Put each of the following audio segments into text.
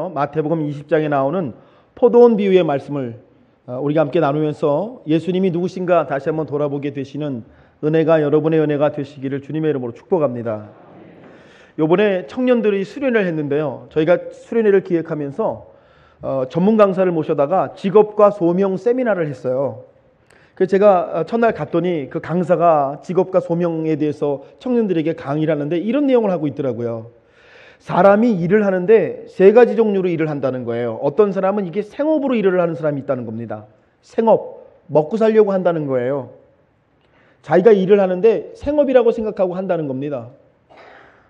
오늘은요 마태복음 20장에 나오는 포도원 비유의 말씀을 우리가 함께 나누면서 예수님이 누구신가 다시 한번 돌아보게 되시는 은혜가 여러분의 은혜가 되시기를 주님의 이름으로 축복합니다. 이번에 청년들이 수련회를 했는데요, 저희가 수련회를 기획하면서 전문 강사를 모셔다가 직업과 소명 세미나를 했어요. 그래서 제가 첫날 갔더니 그 강사가 직업과 소명에 대해서 청년들에게 강의를 하는데 이런 내용을 하고 있더라고요. 사람이 일을 하는데 세 가지 종류로 일을 한다는 거예요. 어떤 사람은 이게 생업으로 일을 하는 사람이 있다는 겁니다. 생업, 먹고 살려고 한다는 거예요. 자기가 일을 하는데 생업이라고 생각하고 한다는 겁니다.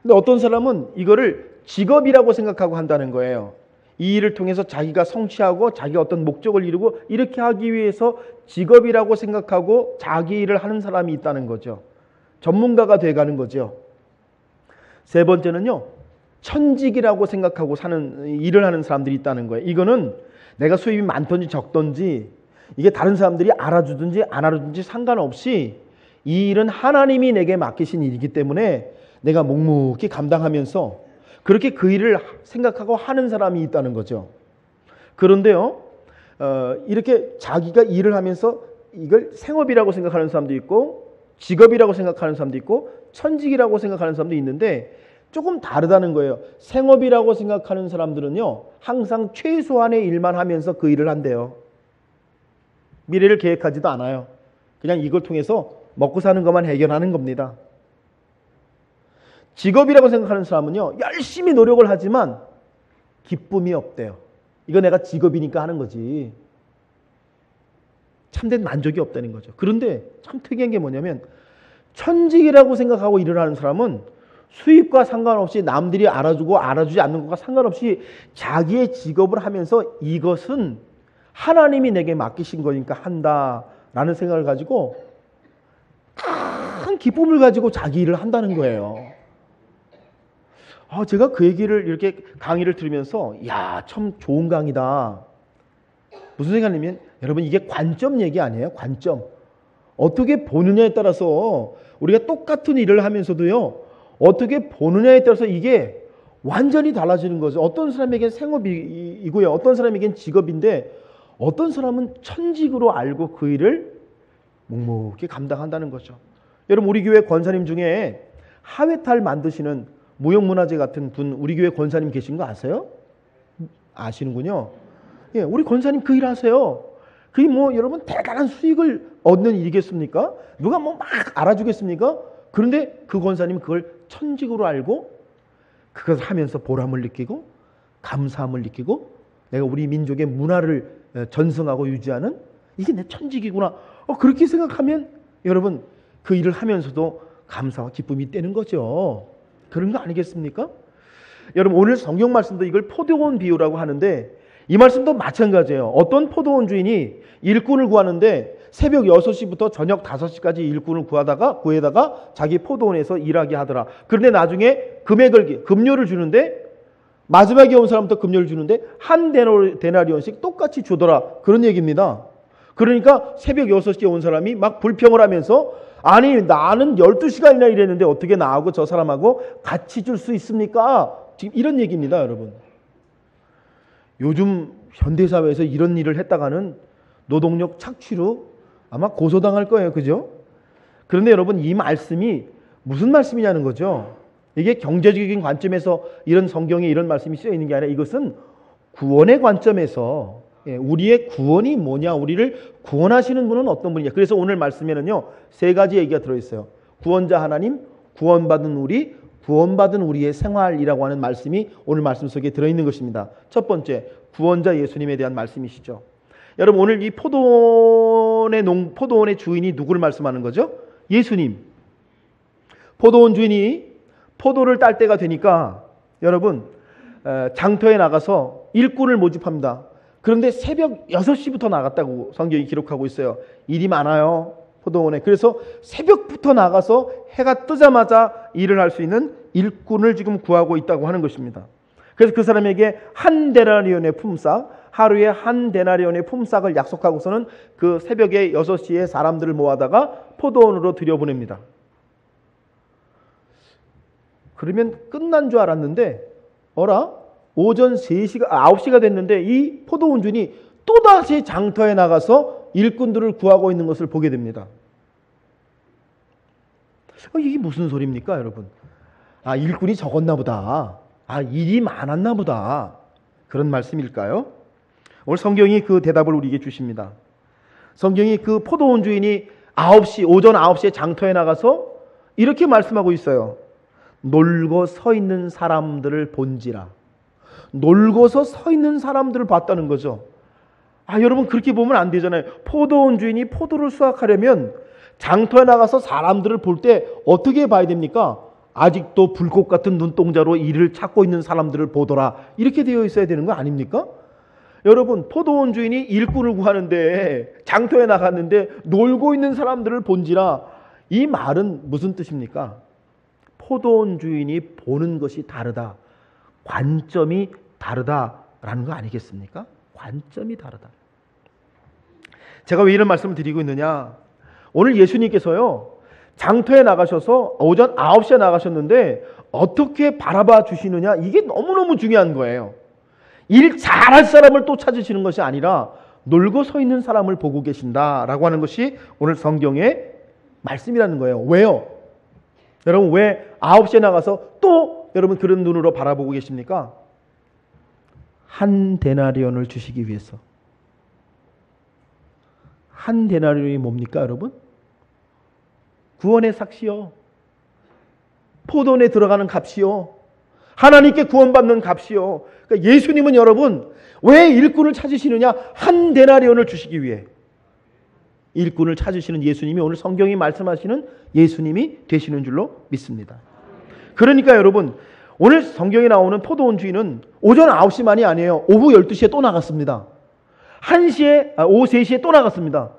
근데 어떤 사람은 이거를 직업이라고 생각하고 한다는 거예요. 이 일을 통해서 자기가 성취하고 자기가 어떤 목적을 이루고 이렇게 하기 위해서 직업이라고 생각하고 자기 일을 하는 사람이 있다는 거죠. 전문가가 돼가는 거죠. 세 번째는요, 천직이라고 생각하고 일을 하는 사람들이 있다는 거예요. 이거는 내가 수입이 많든지 적든지 이게 다른 사람들이 알아주든지 안 알아주든지 상관없이 이 일은 하나님이 내게 맡기신 일이기 때문에 내가 묵묵히 감당하면서 그렇게 그 일을 생각하고 하는 사람이 있다는 거죠. 그런데요, 이렇게 자기가 일을 하면서 이걸 생업이라고 생각하는 사람도 있고 직업이라고 생각하는 사람도 있고 천직이라고 생각하는 사람도 있는데 조금 다르다는 거예요. 생업이라고 생각하는 사람들은요, 항상 최소한의 일만 하면서 그 일을 한대요. 미래를 계획하지도 않아요. 그냥 이걸 통해서 먹고 사는 것만 해결하는 겁니다. 직업이라고 생각하는 사람은요, 열심히 노력을 하지만 기쁨이 없대요. 이거 내가 직업이니까 하는 거지. 참된 만족이 없다는 거죠. 그런데 참 특이한 게 뭐냐면 천직이라고 생각하고 일을 하는 사람은 수입과 상관없이 남들이 알아주고 알아주지 않는 것과 상관없이 자기의 직업을 하면서 이것은 하나님이 내게 맡기신 거니까 한다라는 생각을 가지고 큰 기쁨을 가지고 자기 일을 한다는 거예요. 제가 그 얘기를 이렇게 강의를 들으면서 참 좋은 강의다. 무슨 생각이냐면 여러분 이게 관점 얘기 아니에요? 관점. 어떻게 보느냐에 따라서 우리가 똑같은 일을 하면서도요, 어떻게 보느냐에 따라서 이게 완전히 달라지는 거죠. 어떤 사람에겐 생업이고요, 어떤 사람에겐 직업인데 어떤 사람은 천직으로 알고 그 일을 묵묵히 감당한다는 거죠. 여러분 우리 교회 권사님 중에 하회탈 만드시는 무형문화재 같은 분 우리 교회 권사님 계신 거 아세요? 아시는군요. 예, 우리 권사님 그 일 하세요. 그게 여러분 대단한 수익을 얻는 일이겠습니까? 누가 막 알아주겠습니까? 그런데 그 권사님은 그걸 천직으로 알고 그것을 하면서 보람을 느끼고 감사함을 느끼고 내가 우리 민족의 문화를 전승하고 유지하는 이게 내 천직이구나. 그렇게 생각하면 여러분 그 일을 하면서도 감사와 기쁨이 떼는 거죠. 그런 거 아니겠습니까? 여러분 오늘 성경 말씀도 이걸 포도원 비유라고 하는데 이 말씀도 마찬가지예요. 어떤 포도원 주인이 일꾼을 구하는데 새벽 6시부터 저녁 5시까지 일꾼을 구해다가 자기 포도원에서 일하게 하더라. 그런데 나중에 급료를 주는데 마지막에 온 사람부터 급료를 주는데 한 데나리온씩 똑같이 주더라. 그런 얘기입니다. 그러니까 새벽 6시에 온 사람이 막 불평을 하면서 아니 나는 12시간이나 일했는데 어떻게 나하고 저 사람하고 같이 줄 수 있습니까? 지금 이런 얘기입니다, 여러분. 요즘 현대사회에서 이런 일을 했다가는 노동력 착취로 아마 고소당할 거예요. 그죠? 그런데 여러분 이 말씀이 무슨 말씀이냐는 거죠. 이게 경제적인 관점에서 이런 성경에 이런 말씀이 쓰여 있는 게 아니라 이것은 구원의 관점에서 우리의 구원이 뭐냐, 우리를 구원하시는 분은 어떤 분이냐. 그래서 오늘 말씀에는요 3가지 얘기가 들어있어요. 구원자 하나님, 구원받은 우리, 구원받은 우리의 생활이라고 하는 말씀이 오늘 말씀 속에 들어있는 것입니다. 첫 번째, 구원자 예수님에 대한 말씀이시죠. 여러분 오늘 이 포도원의 주인이 누구를 말씀하는 거죠? 예수님. 포도원 주인이 포도를 딸 때가 되니까 여러분 장터에 나가서 일꾼을 모집합니다. 그런데 새벽 6시부터 나갔다고 성경이 기록하고 있어요. 일이 많아요, 포도원에. 그래서 새벽부터 나가서 해가 뜨자마자 일을 할 수 있는 일꾼을 지금 구하고 있다고 하는 것입니다. 그래서 그 사람에게 한 데나리온의 품삯, 하루에 한 데나리온의 품삯을 약속하고서는 그 새벽에 6시에 사람들을 모아다가 포도원으로 들여보냅니다. 그러면 끝난 줄 알았는데 어라? 오전 3시가 9시가 됐는데 이 포도원 주인이 또다시 장터에 나가서 일꾼들을 구하고 있는 것을 보게 됩니다. 이게 무슨 소리입니까, 여러분? 일꾼이 적었나 보다. 일이 많았나 보다. 그런 말씀일까요? 오늘 성경이 그 대답을 우리에게 주십니다. 성경이 그 포도원 주인이 오전 9시에 장터에 나가서 이렇게 말씀하고 있어요. 놀고 서 있는 사람들을 본지라. 놀고서 서 있는 사람들을 봤다는 거죠. 여러분 그렇게 보면 안 되잖아요. 포도원 주인이 포도를 수확하려면 장터에 나가서 사람들을 볼 때 어떻게 봐야 됩니까? 아직도 불꽃 같은 눈동자로 이를 찾고 있는 사람들을 보더라. 이렇게 되어 있어야 되는 거 아닙니까? 여러분 포도원 주인이 일꾼을 구하는데 장터에 나갔는데 놀고 있는 사람들을 본지라. 이 말은 무슨 뜻입니까? 포도원 주인이 보는 것이 다르다. 관점이 다르다라는 거 아니겠습니까? 관점이 다르다. 제가 왜 이런 말씀을 드리고 있느냐? 오늘 예수님께서요 장터에 나가셔서 오전 9시에 나가셨는데 어떻게 바라봐 주시느냐, 이게 너무너무 중요한 거예요. 일 잘할 사람을 또 찾으시는 것이 아니라 놀고 서 있는 사람을 보고 계신다라고 하는 것이 오늘 성경의 말씀이라는 거예요. 왜요? 여러분 왜 9시에 나가서 또 여러분 그런 눈으로 바라보고 계십니까? 한 데나리온을 주시기 위해서. 한 데나리온이 뭡니까, 여러분? 구원의 삭시요. 포도원에 들어가는 값이요. 하나님께 구원받는 값이요. 그러니까 예수님은 여러분 왜 일꾼을 찾으시느냐? 한 데나리온을 주시기 위해. 일꾼을 찾으시는 예수님이 오늘 성경이 말씀하시는 예수님이 되시는 줄로 믿습니다. 그러니까 여러분 오늘 성경에 나오는 포도원 주인은 오전 9시만이 아니에요. 오후 12시에 또 나갔습니다. 오후 3시에 또 나갔습니다.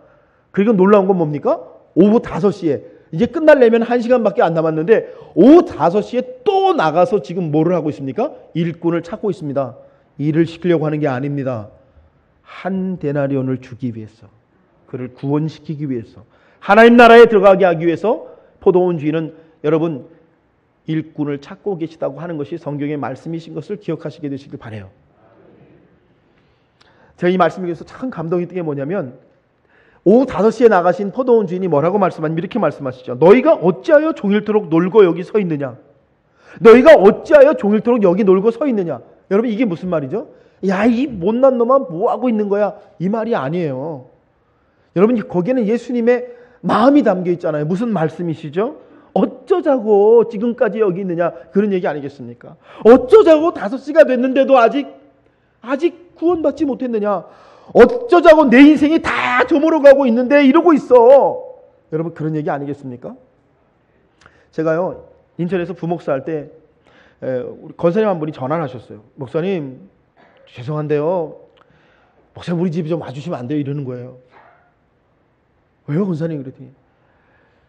그리고 놀라운 건 뭡니까? 오후 5시에 이제 끝나려면 1시간밖에 안 남았는데 오후 5시에 또 나가서 지금 뭐를 하고 있습니까? 일꾼을 찾고 있습니다. 일을 시키려고 하는 게 아닙니다. 한 데나리온을 주기 위해서, 그를 구원시키기 위해서, 하나님 나라에 들어가게 하기 위해서 포도원 주인은 여러분 일꾼을 찾고 계시다고 하는 것이 성경의 말씀이신 것을 기억하시게 되시길 바라요. 제가 이 말씀에 대해서 참 감동이 뜬 게 뭐냐면 오후 5시에 나가신 포도원 주인이 뭐라고 말씀하냐면 이렇게 말씀하시죠. 너희가 어찌하여 종일토록 놀고 여기 서 있느냐? 너희가 어찌하여 종일토록 여기 놀고 서 있느냐? 여러분 이게 무슨 말이죠? 야, 이 못난 놈아 뭐 하고 있는 거야? 이 말이 아니에요. 여러분 거기에는 예수님의 마음이 담겨 있잖아요. 무슨 말씀이시죠? 어쩌자고 지금까지 여기 있느냐? 그런 얘기 아니겠습니까? 어쩌자고 5시가 됐는데도 아직 구원받지 못했느냐? 어쩌자고 내 인생이 다 저물어 가고 있는데 이러고 있어. 여러분 그런 얘기 아니겠습니까? 제가요 인천에서 부목사 할 때 우리 권사님 한 분이 전화를 하셨어요. 목사님 죄송한데요, 목사님 우리 집에 좀 와주시면 안 돼요? 이러는 거예요. 왜요 권사님? 그랬더니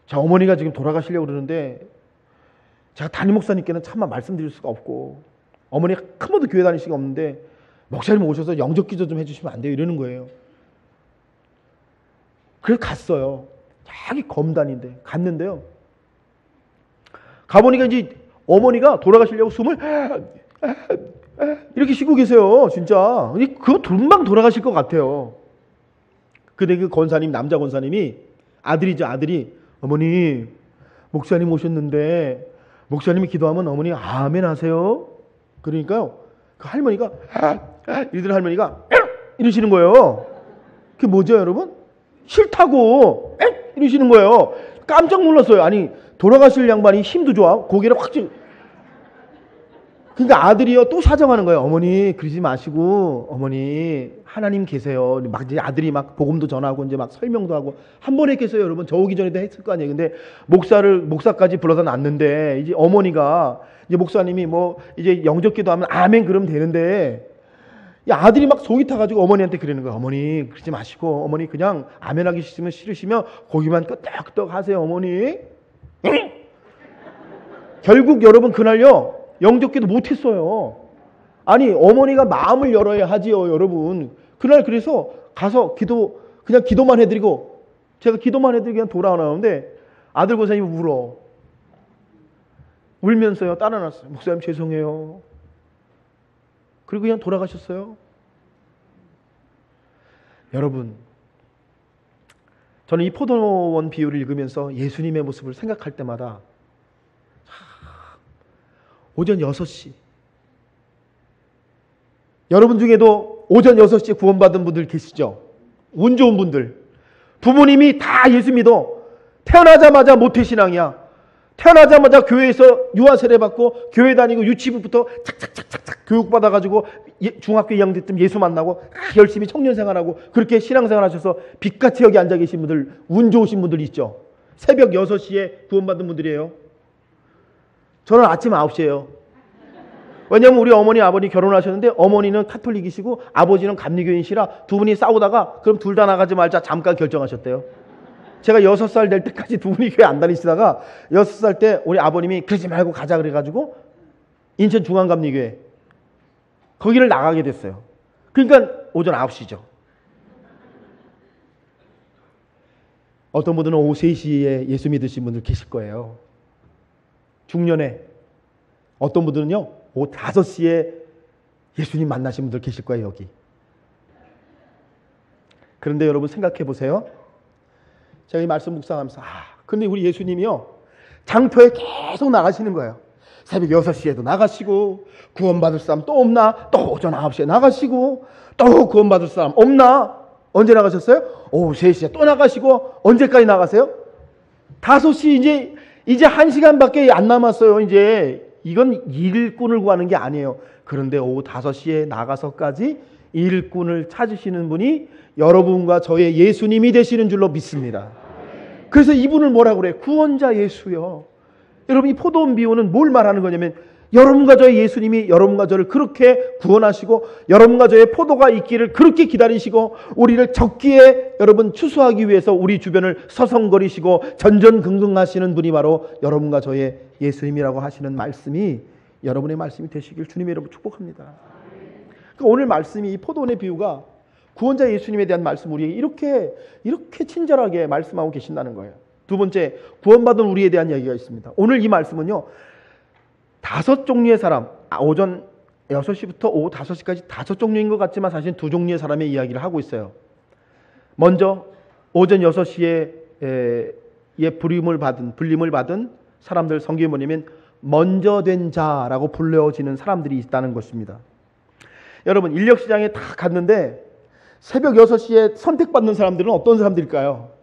자, 어머니가 지금 돌아가시려고 그러는데 제가 담임 목사님께는 차마 말씀드릴 수가 없고 어머니가 한 번도 교회 다닐 수가 없는데 목사님 오셔서 영접 기도 좀 해주시면 안 돼요? 이러는 거예요. 그래서 갔어요. 자기 검단인데 갔는데요. 가보니까 이제 어머니가 돌아가시려고 숨을 이렇게 쉬고 계세요. 진짜 그거 금방 돌아가실 것 같아요. 근데 그 권사님, 남자 권사님이 아들이죠. 아들이 어머니 목사님 오셨는데 목사님이 기도하면 어머니 아멘 하세요. 그러니까요 그 할머니가 이들 할머니가 이러시는 거예요. 그게 뭐죠 여러분? 싫다고 이러시는 거예요. 깜짝 놀랐어요. 아니 돌아가실 양반이 힘도 좋아. 고개를 확 그러니까 아들이요 또 사정하는 거예요. 어머니 그러지 마시고 어머니 하나님 계세요. 막 이제 아들이 막 복음도 전하고 이제 막 설명도 하고 한 번 했겠어요 여러분. 저 오기 전에도 했을 거 아니에요. 근데 목사까지 불러다 놨는데 이제 어머니가 이제 목사님이 뭐 이제 영접기도 하면 아멘 그러면 되는데 이 아들이 막 속이 타가지고 어머니한테 그러는 거예요. 어머니 그러지 마시고 어머니 그냥 아멘하기 싫으시면 고기만 끄떡끄떡 하세요 어머니. 결국 여러분 그날요 영접기도 못했어요. 아니 어머니가 마음을 열어야 하지요 여러분. 그날 그래서 가서 그냥 기도만 해드리고 제가 기도만 해드리고 그냥 돌아오는데 아들 권사님이 울면서요 따라놨어요. 목사님 죄송해요. 그리고 그냥 돌아가셨어요. 여러분, 저는 이 포도원 비유를 읽으면서 예수님의 모습을 생각할 때마다 오전 6시, 여러분 중에도 오전 6시에 구원받은 분들 계시죠? 운 좋은 분들, 부모님이 다 예수 믿어. 태어나자마자 모태신앙이야. 태어나자마자 교회에서 유아 세례받고 교회 다니고 유치부부터 착착착착 교육받아가지고 중학교 2학년 때쯤 예수 만나고 열심히 청년생활하고 그렇게 신앙생활 하셔서 빛같이 여기 앉아 계신 분들, 운 좋으신 분들 있죠. 새벽 6시에 구원받은 분들이에요. 저는 아침 9시에요. 왜냐하면 우리 어머니 아버지 결혼하셨는데 어머니는 카톨릭이시고 아버지는 감리교인이시라 두 분이 싸우다가 그럼 둘 다 나가지 말자 잠깐 결정하셨대요. 제가 6살 될 때까지 두 분이 교회 안 다니시다가 6살 때 우리 아버님이 그러지 말고 가자 그래가지고 인천중앙감리교회 거기를 나가게 됐어요. 그러니까 오전 9시죠. 어떤 분들은 오후 3시에 예수 믿으신 분들 계실 거예요. 중년에. 어떤 분들은요 오후 5시에 예수님 만나신 분들 계실 거예요. 여기. 그런데 여러분 생각해 보세요. 제가 이 말씀 묵상하면서 근데 우리 예수님이요 장터에 계속 나가시는 거예요. 새벽 6시에도 나가시고 구원받을 사람 또 없나? 또 오전 9시에 나가시고 또 구원받을 사람 없나? 언제 나가셨어요? 오후 3시에 또 나가시고 언제까지 나가세요? 5시 이제 1시간밖에 안 남았어요. 이제 이건 일꾼을 구하는 게 아니에요. 그런데 오후 5시에 나가서까지 일꾼을 찾으시는 분이 여러분과 저의 예수님이 되시는 줄로 믿습니다. 그래서 이분을 뭐라고 그래요? 구원자 예수요. 여러분 이 포도원 비유는 뭘 말하는 거냐면 여러분과 저의 예수님이 여러분과 저를 그렇게 구원하시고 여러분과 저의 포도가 있기를 그렇게 기다리시고 우리를 적기에 여러분 추수하기 위해서 우리 주변을 서성거리시고 전전긍긍하시는 분이 바로 여러분과 저의 예수님이라고 하시는 말씀이 여러분의 말씀이 되시길 주님의 이름으로 축복합니다. 그러니까 오늘 말씀이 이 포도원의 비유가 구원자 예수님에 대한 말씀 우리에게 이렇게 친절하게 말씀하고 계신다는 거예요. 두 번째, 구원받은 우리에 대한 이야기가 있습니다. 오늘 이 말씀은요. 5종류의 사람, 오전 6시부터 오후 5시까지 5종류인 것 같지만 사실 2종류의 사람의 이야기를 하고 있어요. 먼저 오전 6시에 불림을 받은 사람들 성경에 뭐냐면 먼저 된 자라고 불려지는 사람들이 있다는 것입니다. 여러분 인력시장에 다 갔는데 새벽 6시에 선택받는 사람들은 어떤 사람들일까요?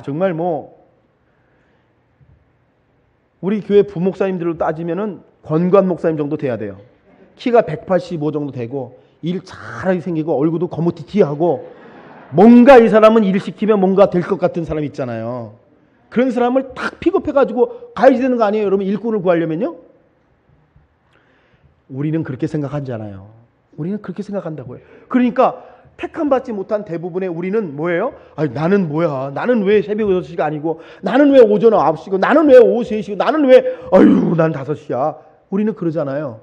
정말 우리 교회 부목사님들로 따지면은 권관 목사님 정도 돼야 돼요. 키가 185 정도 되고 일 잘하게 생기고 얼굴도 거무튀튀하고 뭔가 이 사람은 일 시키면 뭔가 될 것 같은 사람 있잖아요. 그런 사람을 딱 픽업해가지고 가야지 되는 거 아니에요? 여러분 일꾼을 구하려면요. 우리는 그렇게 생각하잖아요. 우리는 그렇게 생각한다고요. 그러니까 택함받지 못한 대부분의 우리는 뭐예요? 나는 뭐야? 나는 왜 새벽 6시가 아니고 나는 왜 오전 9시고 나는 왜 오후 3시고 나는 왜 난 5시야. 우리는 그러잖아요.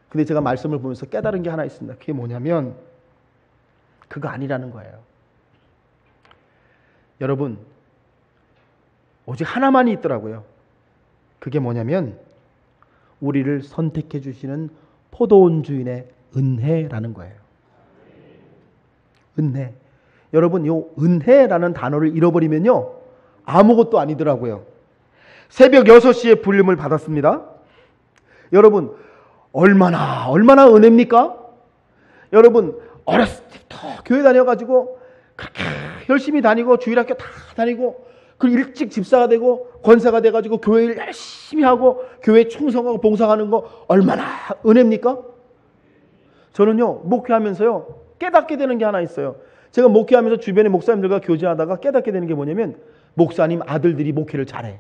근데 제가 말씀을 보면서 깨달은 게 하나 있습니다. 그게 뭐냐면 그거 아니라는 거예요. 여러분 오직 하나만이 있더라고요. 그게 뭐냐면 우리를 선택해 주시는 포도원 주인의 은혜라는 거예요. 은혜. 여러분, 요 은혜라는 단어를 잃어버리면요 아무것도 아니더라고요. 새벽 6시에 불림을 받았습니다. 여러분, 얼마나 은혜입니까? 여러분, 어렸을 때부터 교회 다녀가지고 그렇게 열심히 다니고 주일학교 다 다니고 그리고 일찍 집사가 되고 권사가 돼가지고 교회 일 열심히 하고 교회 충성하고 봉사하는 거 얼마나 은혜입니까? 저는요 목회하면서요 깨닫게 되는 게 하나 있어요. 제가 목회하면서 주변의 목사님들과 교제하다가 깨닫게 되는 게 뭐냐면 목사님 아들들이 목회를 잘해.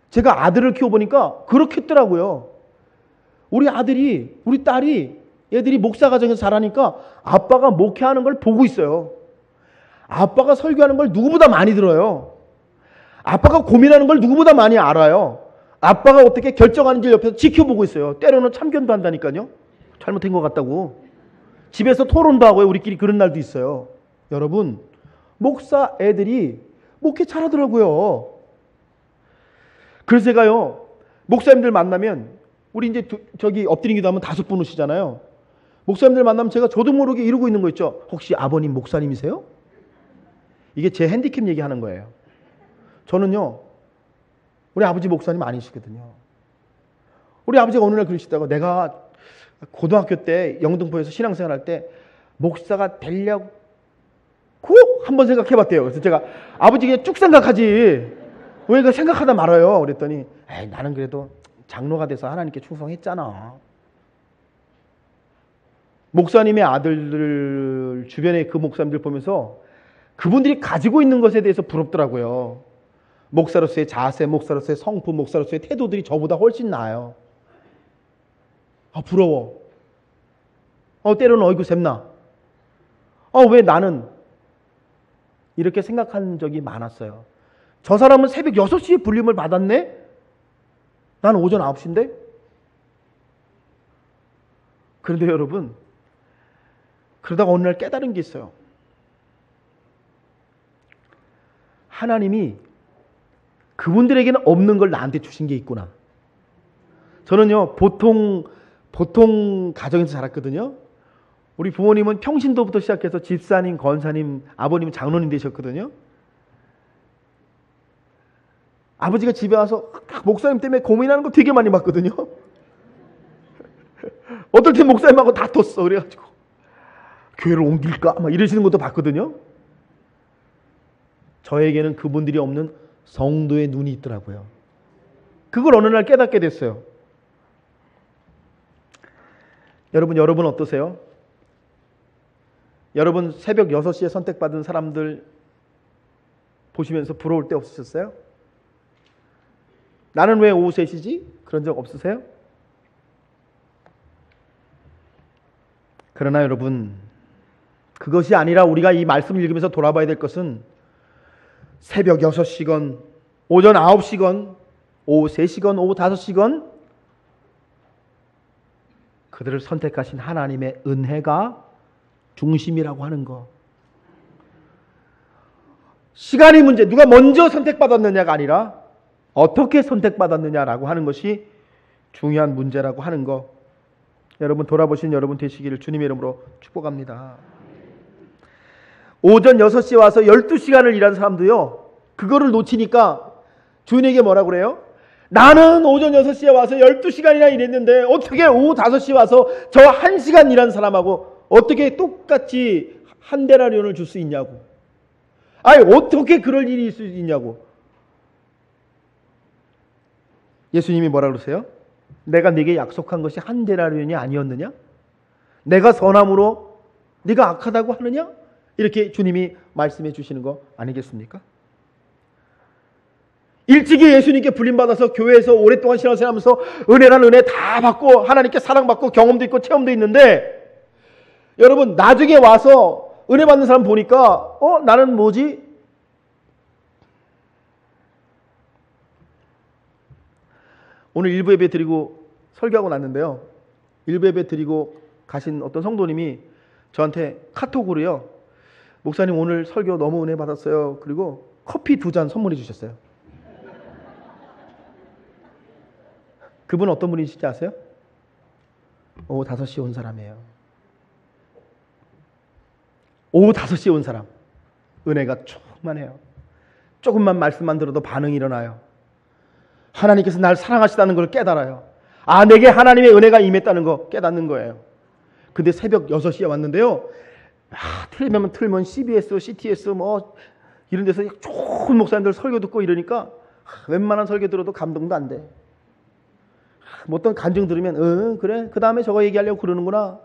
제가 아들을 키워보니까 그렇게 했더라고요. 우리 아들이 우리 딸이 얘들이 목사 가정에서 자라니까 아빠가 목회하는 걸 보고 있어요. 아빠가 설교하는 걸 누구보다 많이 들어요. 아빠가 고민하는 걸 누구보다 많이 알아요. 아빠가 어떻게 결정하는지 옆에서 지켜보고 있어요. 때로는 참견도 한다니까요. 잘못된 것 같다고. 집에서 토론도 하고요. 우리끼리 그런 날도 있어요. 여러분, 목사 애들이 목회 잘하더라고요. 그래서 제가요 목사님들 만나면 우리 이제 저기 엎드린 기도하면 5분 오시잖아요. 목사님들 만나면 저도 모르게 이러고 있는 거 있죠. 혹시 아버님 목사님이세요? 이게 제 핸디캡 얘기하는 거예요. 저는요, 우리 아버지 목사님 아니시거든요. 우리 아버지가 어느 날 그러시다가, 내가 고등학교 때 영등포에서 신앙생활 할 때 목사가 되려고 한번 생각해 봤대요. 그래서 제가, 아버지 그냥 쭉 생각하지 왜 그 생각하다 말아요. 그랬더니, 나는 그래도 장로가 돼서 하나님께 충성했잖아. 목사님의 아들들 주변에 그 목사님들 보면서 그분들이 가지고 있는 것에 대해서 부럽더라고요. 목사로서의 자세, 목사로서의 성품, 목사로서의 태도들이 저보다 훨씬 나아요. 부러워. 때로는 어이구 샘나. 왜 나는 이렇게 생각한 적이 많았어요. 저 사람은 새벽 6시에 불림을 받았네? 나는 오전 9시인데? 그런데 여러분, 그러다가 어느 날 깨달은 게 있어요. 하나님이 그분들에게는 없는 걸 나한테 주신 게 있구나. 저는요, 보통 가정에서 자랐거든요. 우리 부모님은 평신도부터 시작해서 집사님, 권사님, 아버님은 장로님 되셨거든요. 아버지가 집에 와서 목사님 때문에 고민하는 거 되게 많이 봤거든요. 어떨 때 목사님하고 다퉜어. 그래가지고 교회를 옮길까? 막 이러시는 것도 봤거든요. 저에게는 그분들이 없는 성도의 눈이 있더라고요. 그걸 어느 날 깨닫게 됐어요. 여러분 어떠세요? 여러분 새벽 6시에 선택받은 사람들 보시면서 부러울 때 없으셨어요? 나는 왜 오후 3시지? 그런 적 없으세요? 그러나 여러분, 그것이 아니라 우리가 이 말씀을 읽으면서 돌아봐야 될 것은 새벽 6시건 오전 9시건 오후 3시건 오후 5시건 그들을 선택하신 하나님의 은혜가 중심이라고 하는 거. 시간의 문제, 누가 먼저 선택받았느냐가 아니라 어떻게 선택받았느냐라고 하는 것이 중요한 문제라고 하는 거. 여러분 돌아보신 여러분 되시기를 주님의 이름으로 축복합니다. 오전 6시에 와서 12시간을 일한 사람도요, 그거를 놓치니까 주인에게 뭐라고 그래요? 나는 오전 6시에 와서 12시간이나 일했는데 어떻게 오후 5시에 와서 저 1시간 일한 사람하고 어떻게 똑같이 한 데나리온을 줄 수 있냐고. 아니 어떻게 그럴 일이 있을 수 있냐고. 예수님이 뭐라 그러세요? 내가 네게 약속한 것이 한 데나리온이 아니었느냐? 내가 선함으로 네가 악하다고 하느냐? 이렇게 주님이 말씀해 주시는 거 아니겠습니까? 일찍이 예수님께 불림받아서 교회에서 오랫동안 신앙생활하면서 은혜란 은혜 다 받고 하나님께 사랑받고 경험도 있고 체험도 있는데, 여러분 나중에 와서 은혜 받는 사람 보니까 나는 뭐지? 오늘 일부 예배 드리고 설교하고 났는데요, 일부 예배 드리고 가신 어떤 성도님이 저한테 카톡으로요, 목사님 오늘 설교 너무 은혜 받았어요. 그리고 커피 2잔 선물해 주셨어요. 그분 어떤 분이신지 아세요? 오후 5시에 온 사람이에요. 오후 5시에 온 사람. 은혜가 충만해요. 조금만 말씀만 들어도 반응이 일어나요. 하나님께서 날 사랑하시다는 걸 깨달아요. 내게 하나님의 은혜가 임했다는 거 깨닫는 거예요. 근데 새벽 6시에 왔는데요, 틀면 CBS, CTS 뭐 이런 데서 좋은 목사님들 설교 듣고 이러니까 웬만한 설교 들어도 감동도 안 돼. 뭐 어떤 간증 들으면 그래 그 다음에 저거 얘기하려고 그러는구나.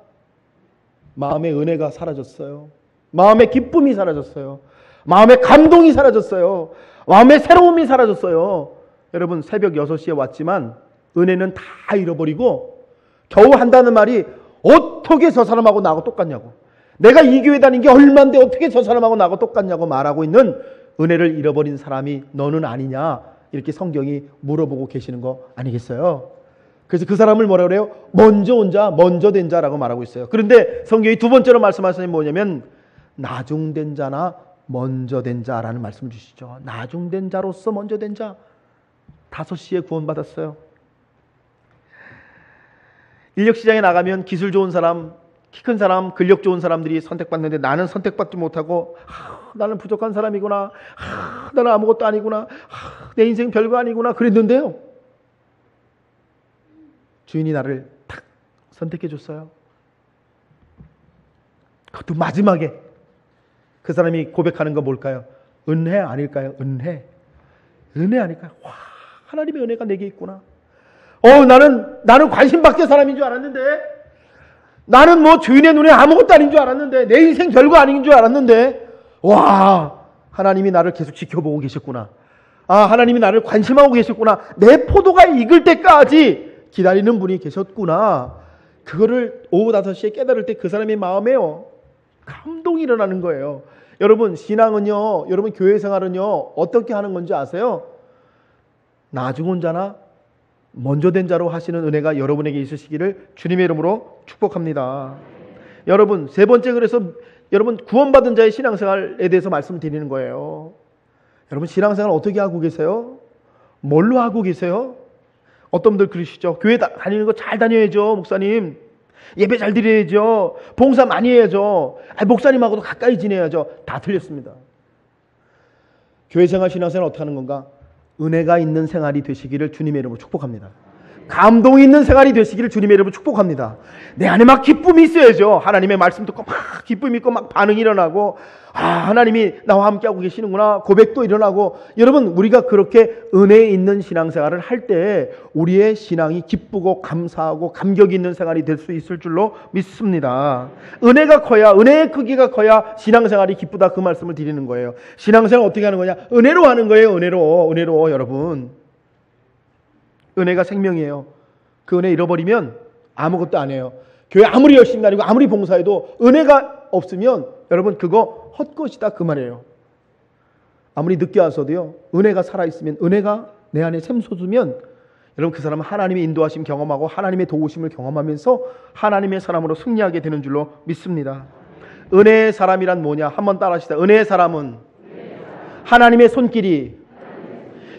마음의 은혜가 사라졌어요. 마음의 기쁨이 사라졌어요. 마음의 감동이 사라졌어요. 마음의 새로움이 사라졌어요. 여러분 새벽 6시에 왔지만 은혜는 다 잃어버리고 겨우 한다는 말이 어떻게 저 사람하고 나하고 똑같냐고, 내가 이 교회 다닌 게 얼만데 어떻게 저 사람하고 나하고 똑같냐고 말하고 있는 은혜를 잃어버린 사람이 너는 아니냐, 이렇게 성경이 물어보고 계시는 거 아니겠어요? 그래서 그 사람을 뭐라 그래요? 먼저 온 자, 먼저 된 자라고 말하고 있어요. 그런데 성경이 두 번째로 말씀하시는 게 뭐냐면 나중된 자나 먼저 된 자라는 말씀을 주시죠. 나중된 자로서 먼저 된 자. 5시에 구원받았어요. 인력시장에 나가면 기술 좋은 사람, 키 큰 사람, 근력 좋은 사람들이 선택받는데 나는 선택받지 못하고 나는 부족한 사람이구나, 나는 아무것도 아니구나, 내 인생 별거 아니구나 그랬는데요, 주인이 나를 탁 선택해 줬어요. 그것도 마지막에 그 사람이 고백하는 거 뭘까요? 은혜 아닐까요? 은혜 아닐까요? 와, 하나님의 은혜가 내게 있구나. 나는 관심 밖의 사람인 줄 알았는데, 나는 뭐 주인의 눈에 아무것도 아닌 줄 알았는데, 내 인생 별거 아닌 줄 알았는데, 와, 하나님이 나를 계속 지켜보고 계셨구나. 하나님이 나를 관심하고 계셨구나. 내 포도가 익을 때까지 기다리는 분이 계셨구나. 그거를 오후 5시에 깨달을 때 그 사람의 마음에요, 감동이 일어나는 거예요. 여러분, 신앙은요, 여러분 교회 생활은요, 어떻게 하는 건지 아세요? 나중 온 자나 먼저 된 자로 하시는 은혜가 여러분에게 있으시기를 주님의 이름으로 축복합니다. 여러분, 세 번째, 그래서 여러분 구원받은 자의 신앙생활에 대해서 말씀드리는 거예요. 여러분, 신앙생활 어떻게 하고 계세요? 뭘로 하고 계세요? 어떤 분들 그러시죠. 교회 다니는 거 잘 다녀야죠, 목사님. 예배 잘 드려야죠. 봉사 많이 해야죠. 목사님하고도 가까이 지내야죠. 다 틀렸습니다. 교회 생활, 신앙생활 어떻게 하는 건가? 은혜가 있는 생활이 되시기를 주님의 이름으로 축복합니다. 감동이 있는 생활이 되시기를 주님의 이름으로 축복합니다. 내 안에 막 기쁨이 있어야죠. 하나님의 말씀 듣고 막 기쁨이 있고 막 반응이 일어나고, 하나님이 나와 함께하고 계시는구나, 고백도 일어나고. 여러분, 우리가 그렇게 은혜 있는 신앙생활을 할 때 우리의 신앙이 기쁘고 감사하고 감격이 있는 생활이 될 수 있을 줄로 믿습니다. 은혜가 커야, 은혜의 크기가 커야 신앙생활이 기쁘다, 그 말씀을 드리는 거예요. 신앙생활 어떻게 하는 거냐? 은혜로 하는 거예요. 은혜로 여러분. 은혜가 생명이에요. 그 은혜 잃어버리면 아무것도 안 해요. 교회 아무리 열심히 다니고 아무리 봉사해도 은혜가 없으면 여러분 그거 헛것이다, 그 말이에요. 아무리 늦게 와서도요, 은혜가 살아있으면, 은혜가 내 안에 샘솟으면 여러분 그 사람은 하나님의 인도하심 경험하고 하나님의 도우심을 경험하면서 하나님의 사람으로 승리하게 되는 줄로 믿습니다. 은혜의 사람이란 뭐냐? 한번 따라 하시다. 은혜의 사람은 하나님의 손길이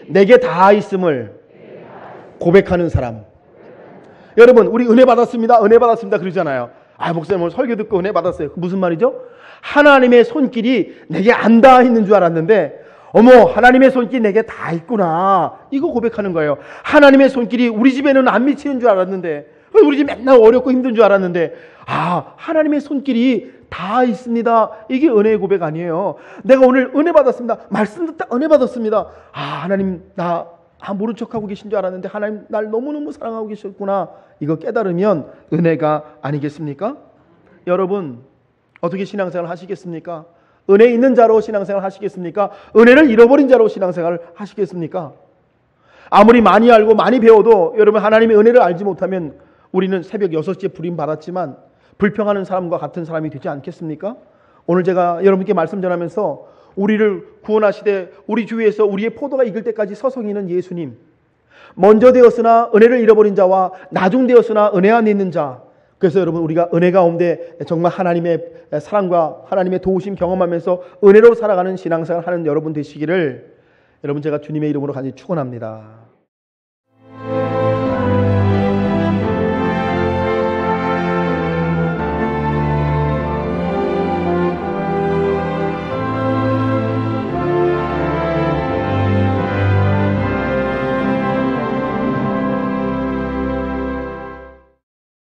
내게 닿아 있음을 고백하는 사람. 여러분, 우리 은혜 받았습니다 그러잖아요. 목사님 오늘 설교 듣고 은혜 받았어요. 무슨 말이죠? 하나님의 손길이 내게 안 닿아 있는 줄 알았는데, 하나님의 손길이 내게 다 있구나, 이거 고백하는 거예요. 하나님의 손길이 우리 집에는 안 미치는 줄 알았는데, 우리 집 맨날 어렵고 힘든 줄 알았는데, 하나님의 손길이 다 있습니다. 이게 은혜의 고백 아니에요? 내가 오늘 은혜 받았습니다, 말씀 듣다 은혜 받았습니다. 하나님 모른 척하고 계신 줄 알았는데 하나님 날 너무너무 사랑하고 계셨구나, 이거 깨달으면 은혜가 아니겠습니까? 여러분, 어떻게 신앙생활 하시겠습니까? 은혜 있는 자로 신앙생활 하시겠습니까? 은혜를 잃어버린 자로 신앙생활 하시겠습니까? 아무리 많이 알고 많이 배워도 여러분, 하나님의 은혜를 알지 못하면 우리는 새벽 6시에 부림 받았지만 불평하는 사람과 같은 사람이 되지 않겠습니까? 오늘 제가 여러분께 말씀 전하면서 우리를 구원하시되 우리 주위에서 우리의 포도가 익을 때까지 서성이는 예수님, 먼저 되었으나 은혜를 잃어버린 자와 나중 되었으나 은혜 안에 있는 자. 그래서 여러분, 우리가 은혜 가운데 정말 하나님의 사랑과 하나님의 도우심 경험하면서 은혜로 살아가는 신앙생활 하는 여러분 되시기를 여러분 제가 주님의 이름으로 간절히 축원합니다.